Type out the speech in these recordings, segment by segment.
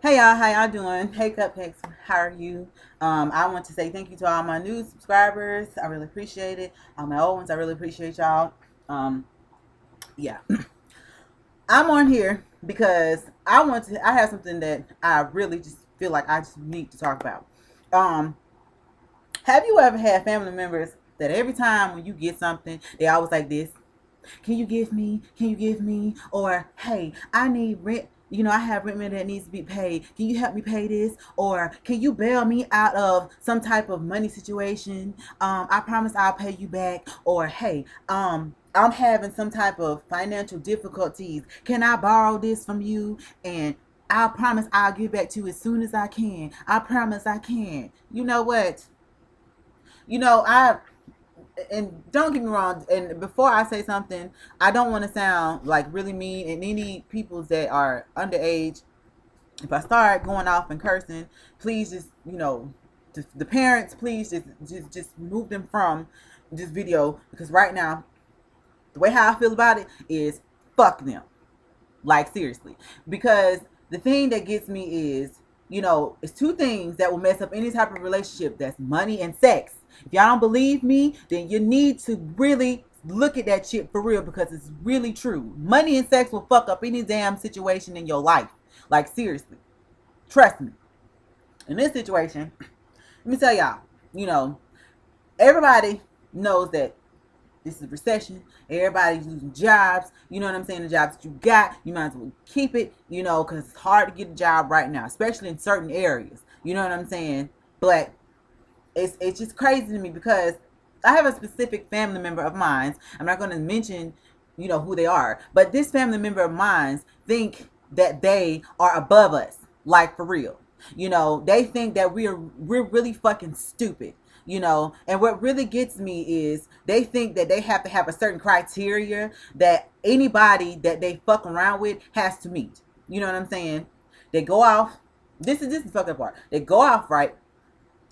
Hey y'all, how y'all doing? Hey Cupcakes, how are you? I want to say thank you to all my new subscribers. I really appreciate it. All my old ones, I really appreciate y'all. Um, yeah, I'm on here because I have something that I really just feel like I just need to talk about. Um, have you ever had family members that every time when you get something, they always like this? Can you give me? Can you give me? Or, hey, I need rent. I have rent money that needs to be paid. Can you help me pay this? Or can you bail me out of some type of money situation? I promise I'll pay you back. Or, hey, I'm having some type of financial difficulties. Can I borrow this from you? And I promise I'll give back to you as soon as I can. I promise I can. You know what? I and don't get me wrong, and before I say something, I don't want to sound like really mean, and any people that are underage, if I start going off and cursing, please just the parents, please just move them from this video, because right now the way how I feel about it is fuck them, like seriously. Because the thing that gets me is, it's two things that will mess up any type of relationship. That's money and sex. If y'all don't believe me, then you need to really look at that shit for real, because it's really true. Money and sex will fuck up any damn situation in your life. Like seriously. Trust me. In this situation, let me tell y'all, you know, everybody knows that this is a recession. Everybody's losing jobs. You know what I'm saying? The jobs that you got, you might as well keep it, because it's hard to get a job right now, especially in certain areas. You know what I'm saying? But it's just crazy to me, because I have a specific family member of mine. I'm not going to mention, who they are. But this family member of mine think that they are above us. Like, for real. They think that we're really fucking stupid. And what really gets me is they think that they have to have a certain criteria that anybody that they fuck around with has to meet. You know what I'm saying? They go off. This is the fucking part. They go off, right?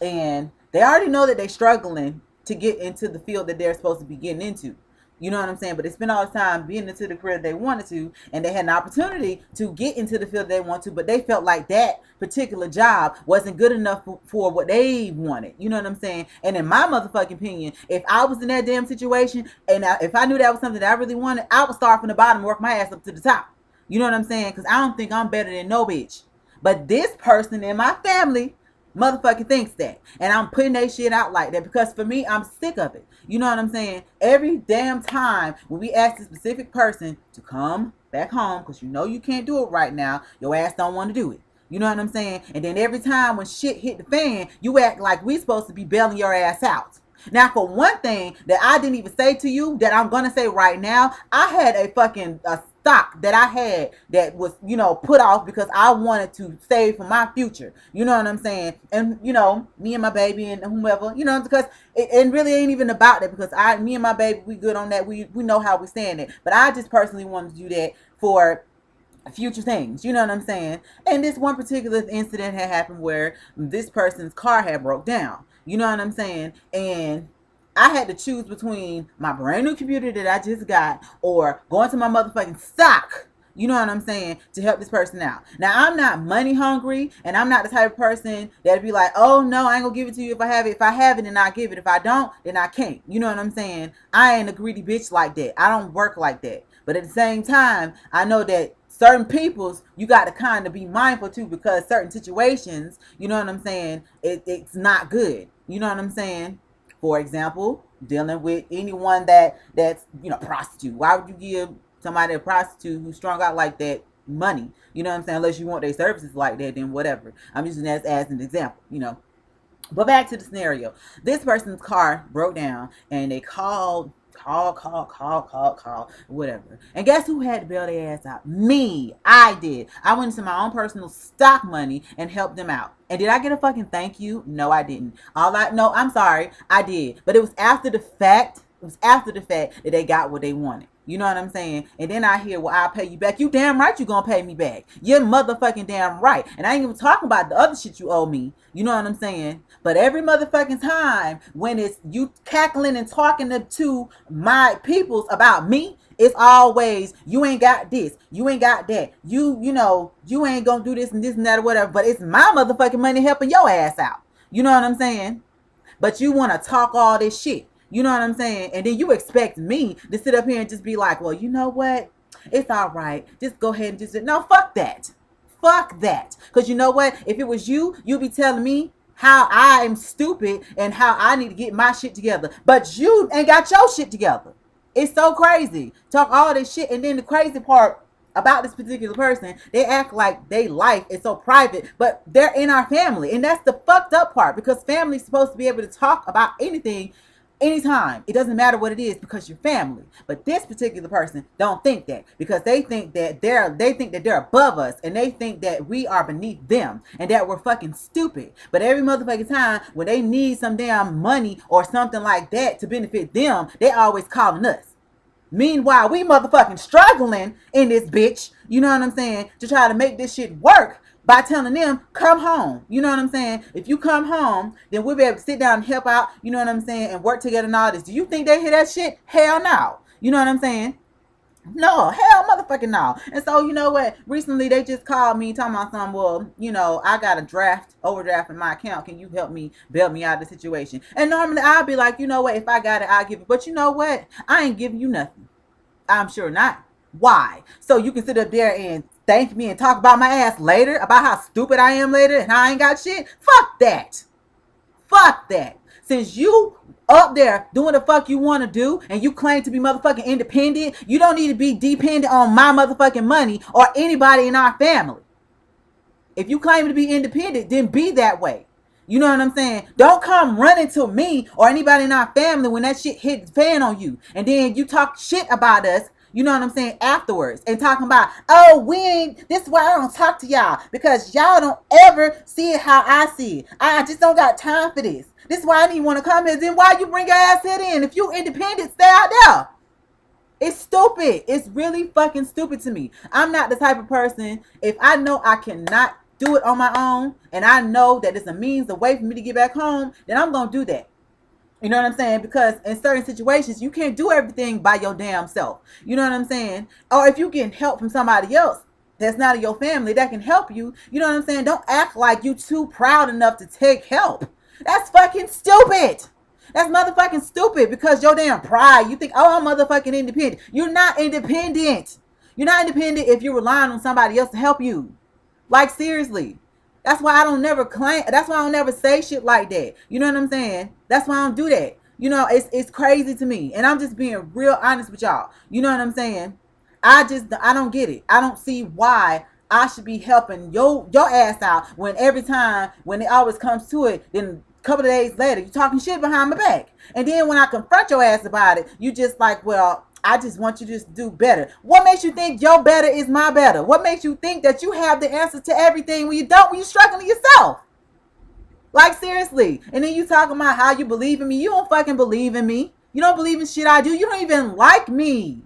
And they already know that they're struggling to get into the field that they're supposed to be getting into. You know what I'm saying? But they spend all the time being into the career they wanted to, and they had an opportunity to get into the field they want to, but they felt like that particular job wasn't good enough for what they wanted. You know what I'm saying? And in my motherfucking opinion, if I was in that damn situation, and if I knew that was something that I really wanted, I would start from the bottom and work my ass up to the top. You know what I'm saying? Because I don't think I'm better than no bitch. But this person in my family motherfucking thinks that, and I'm putting that shit out like that, because for me, I'm sick of it. You know what I'm saying? Every damn time when we ask a specific person to come back home, because you can't do it right now, your ass don't want to do it. You know what I'm saying? And then every time when shit hit the fan, you act like we supposed to be bailing your ass out. Now, for one thing that I didn't even say to you, that I'm gonna say right now, I had a fucking stock that I had that was, put off because I wanted to save for my future. You know what I'm saying? And, me and my baby and whomever, because it really ain't even about that, because me and my baby, we good on that. We know how we stand it. But I just personally wanted to do that for future things. You know what I'm saying? And this one particular incident had happened where this person's car had broke down. You know what I'm saying? And I had to choose between my brand new computer that I just got, or going to my motherfucking stock, you know what I'm saying, to help this person out. Now, I'm not money hungry, and I'm not the type of person that'd be like, oh no, I ain't gonna give it to you if I have it. If I have it, then I give it. If I don't, then I can't. You know what I'm saying? I ain't a greedy bitch like that. I don't work like that. But at the same time, I know that certain people's, you got to kind of be mindful too, because certain situations, you know what I'm saying, it's not good. You know what I'm saying? For example, dealing with anyone that's prostitute. Why would you give somebody, a prostitute who's strung out like that, money? You know what I'm saying? Unless you want their services like that, then whatever. I'm using that as an example. But back to the scenario. This person's car broke down, and they called, whatever. And guess who had to bail their ass out? Me. I did. I went into my own personal stock money and helped them out. And did I get a fucking thank you? No, I didn't. No, I'm sorry. I did. But it was after the fact. It was after the fact that they got what they wanted. You know what I'm saying? And then I hear, well, I'll pay you back. You damn right you gonna pay me back. You're motherfucking damn right. And I ain't even talking about the other shit you owe me. You know what I'm saying? But every motherfucking time when it's you cackling and talking to my peoples about me, It's always, you ain't got this, you ain't got that, you know, you ain't gonna do this and that or whatever. But it's my motherfucking money helping your ass out. You know what I'm saying? But you want to talk all this shit. You know what I'm saying? And then you expect me to sit up here and just be like, well, you know what? It's all right. Just go ahead and just, no, fuck that. Fuck that. Because you know what? If it was you, you'd be telling me how I am stupid and how I need to get my shit together. But you ain't got your shit together. It's so crazy. Talk all this shit. And then the crazy part about this particular person, they act like their life is so private, but they're in our family. And that's the fucked up part, because family's supposed to be able to talk about anything, anytime. It doesn't matter what it is, because you're family. But this particular person don't think that, because they think that they're above us, and they think that we are beneath them, and that we're fucking stupid. But every motherfucking time when they need some damn money or something like that to benefit them, they always calling us. Meanwhile, we motherfucking struggling in this bitch, you know what I'm saying, to try to make this shit work by telling them, come home. You know what I'm saying? If you come home, then we'll be able to sit down and help out, you know what I'm saying, and work together and all this. Do you think they hear that shit? Hell no. You know what I'm saying? No, hell motherfucking no. And so, you know what? Recently, they just called me talking about something. Well, you know, I got a overdraft in my account. Can you help me bail me out of the situation? And normally, I'll be like, you know what? If I got it, I'll give it. But you know what? I ain't giving you nothing. I'm sure not. Why? So you can sit up there and thank me and talk about my ass later, about how stupid I am later and how I ain't got shit? Fuck that. Fuck that. Since you up there doing the fuck you want to do and you claim to be motherfucking independent, you don't need to be dependent on my motherfucking money or anybody in our family. If you claim to be independent, then be that way. You know what I'm saying? Don't come running to me or anybody in our family when that shit hit the fan on you. And then you talk shit about us, you know what I'm saying, afterwards. And talking about, oh, this is why I don't talk to y'all. Because y'all don't ever see it how I see it. I just don't got time for this. This is why I didn't want to come here. Then why you bring your ass here in? If you independent, stay out there. It's stupid. It's really fucking stupid to me. I'm not the type of person, if I know I cannot do it on my own, and I know that it's a means, a way for me to get back home, then I'm going to do that. You know what I'm saying? Because in certain situations, you can't do everything by your damn self. You know what I'm saying? Or if you get help from somebody else that's not in your family that can help you, you know what I'm saying? Don't act like you too proud enough to take help. That's fucking stupid. That's motherfucking stupid, because your damn pride. You think, oh, I'm motherfucking independent. You're not independent. You're not independent if you're relying on somebody else to help you. Like, seriously. That's why I don't never claim. That's why I don't never say shit like that. You know what I'm saying? That's why I don't do that. You know, it's crazy to me. And I'm just being real honest with y'all. You know what I'm saying? I don't get it. I don't see why I should be helping your ass out when every time, when it always comes to it, then a couple of days later, you talking shit behind my back. And then when I confront your ass about it, you just like, well, I just want you to just do better. What makes you think your better is my better? What makes you think that you have the answer to everything when you don't, when you're struggling yourself? Like, seriously. And then you talking about how you believe in me. You don't fucking believe in me. You don't believe in shit I do. You don't even like me.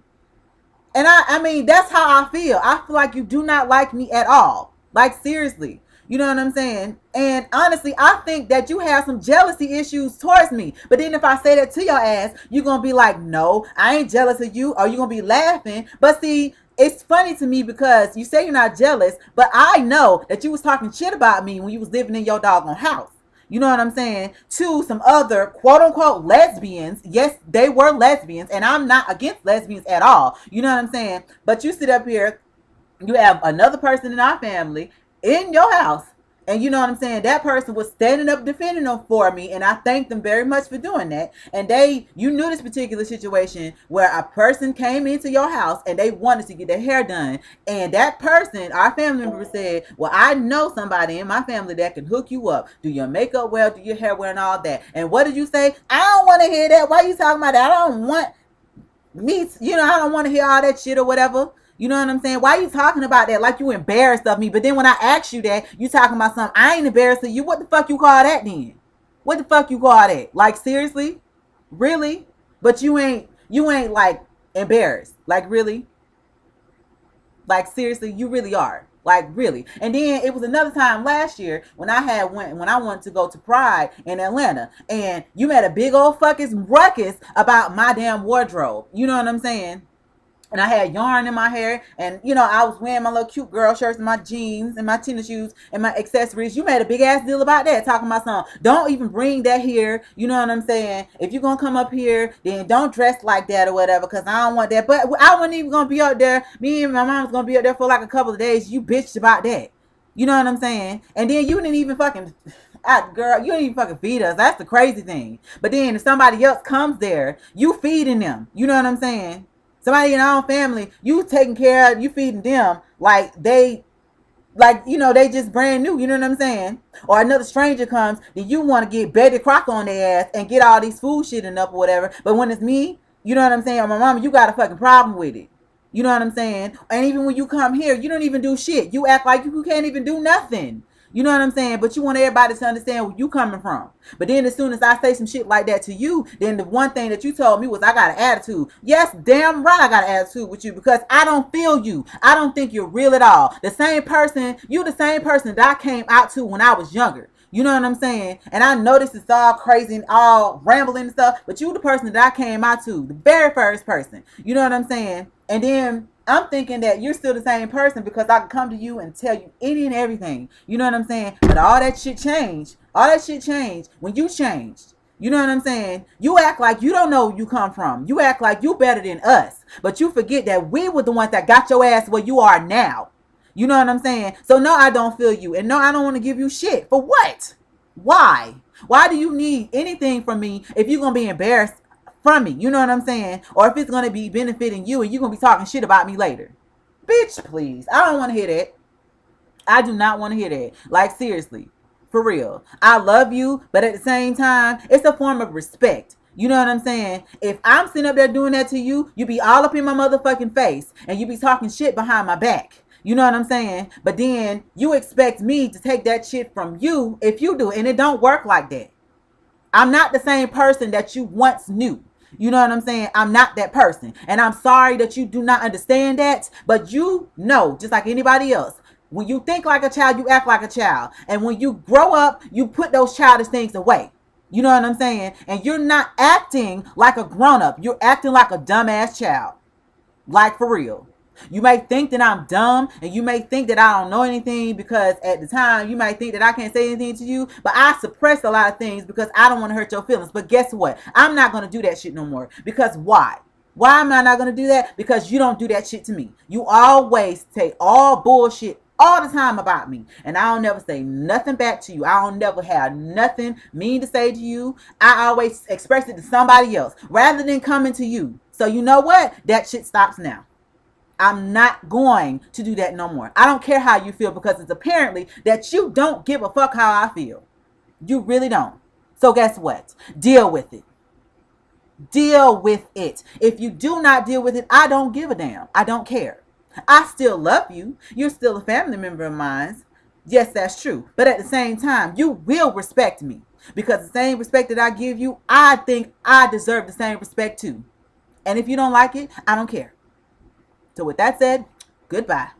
And I mean, that's how I feel. I feel like you do not like me at all. Like, seriously. You know what I'm saying? And honestly, I think that you have some jealousy issues towards me. But then if I say that to your ass, you're going to be like, no, I ain't jealous of you. Or you're going to be laughing. But see, it's funny to me because you say you're not jealous, but I know that you was talking shit about me when you was living in your doggone house. You know what I'm saying? To some other quote unquote lesbians. Yes, they were lesbians. And I'm not against lesbians at all. You know what I'm saying? But you sit up here, you have another person in our family in your house, and you know what I'm saying, that person was standing up defending them for me, and I thank them very much for doing that. And you knew this particular situation where a person came into your house and they wanted to get their hair done, and that person, our family member, said, well, I know somebody in my family that can hook you up, do your makeup well, do your hair well, and all that. And what did you say? I don't want to hear that. Why are you talking about that? I don't want me, you know, I don't want to hear all that shit or whatever. You know what I'm saying? Why are you talking about that like you embarrassed of me? But then when I ask you that, you talking about something. I ain't embarrassed of you. What the fuck you call that then? What the fuck you call that? Like, seriously? Really? But you ain't like embarrassed. Like, really? Like, seriously, you really are. Like, really. And then it was another time last year when I wanted to go to Pride in Atlanta, and you made a big old fucking ruckus about my damn wardrobe. You know what I'm saying? and I had yarn in my hair, and you know, I was wearing my little cute girl shirts and my jeans and my tennis shoes and my accessories. You made a big ass deal about that, talking about something. Don't even bring that here. You know what I'm saying? If you're gonna come up here, then don't dress like that or whatever, because I don't want that. But I wasn't even gonna be up there. Me and my mom was gonna be up there for like a couple of days. You bitched about that. You know what I'm saying? And then you didn't even fucking, girl, you didn't even fucking feed us. That's the crazy thing. But then if somebody else comes there, you feeding them. You know what I'm saying? Somebody in our own family, you taking care of, you feeding them like they, like, you know, they just brand new. You know what I'm saying? Or another stranger comes, then you want to get Betty Crocker on their ass and get all these food shit and up or whatever. But when it's me, you know what I'm saying, or my mama, you got a fucking problem with it. You know what I'm saying? And even when you come here, you don't even do shit. You act like you can't even do nothing. You know what I'm saying? But you want everybody to understand where you coming from. But then as soon as I say some shit like that to you, then the one thing that you told me was I got an attitude. Yes, damn right I got an attitude with you, because I don't feel you. I don't think you're real at all. The same person, you the same person that I came out to when I was younger. You know what I'm saying? And I know this is all crazy and all rambling and stuff, but you the person that I came out to, the very first person. You know what I'm saying? And then I'm thinking that you're still the same person because I can come to you and tell you any and everything. You know what I'm saying? But all that shit changed. All that shit changed when you changed. You know what I'm saying? You act like you don't know where you come from. You act like you better than us. But you forget that we were the ones that got your ass where you are now. You know what I'm saying? So no, I don't feel you. And no, I don't want to give you shit. For what? Why? Why do you need anything from me if you're going to be embarrassed from me? You know what I'm saying? Or if it's going to be benefiting you and you're going to be talking shit about me later. Bitch, please. I don't want to hear that. I do not want to hear that. Like, seriously. For real. I love you, but at the same time, it's a form of respect. You know what I'm saying? If I'm sitting up there doing that to you, you be all up in my motherfucking face and you be talking shit behind my back. You know what I'm saying? But then you expect me to take that shit from you if you do. And it don't work like that. I'm not the same person that you once knew. You know what I'm saying? I'm not that person. And I'm sorry that you do not understand that. But you know, just like anybody else, when you think like a child, you act like a child. And when you grow up, you put those childish things away. You know what I'm saying? And you're not acting like a grown-up. You're acting like a dumbass child. Like, for real. You may think that I'm dumb, and you may think that I don't know anything, because at the time you might think that I can't say anything to you, but I suppress a lot of things because I don't want to hurt your feelings. But guess what? I'm not going to do that shit no more. Because why? Why am I not going to do that? Because you don't do that shit to me. You always take all bullshit all the time about me, and I don't never say nothing back to you. I don't never have nothing mean to say to you. I always express it to somebody else rather than coming to you. So you know what? That shit stops now. I'm not going to do that no more. I don't care how you feel, because it's apparently that you don't give a fuck how I feel. You really don't. So guess what? Deal with it. Deal with it. If you do not deal with it, I don't give a damn. I don't care. I still love you. You're still a family member of mine. Yes, that's true. But at the same time, you will respect me, because the same respect that I give you, I think I deserve the same respect too. And if you don't like it, I don't care. So with that said, goodbye.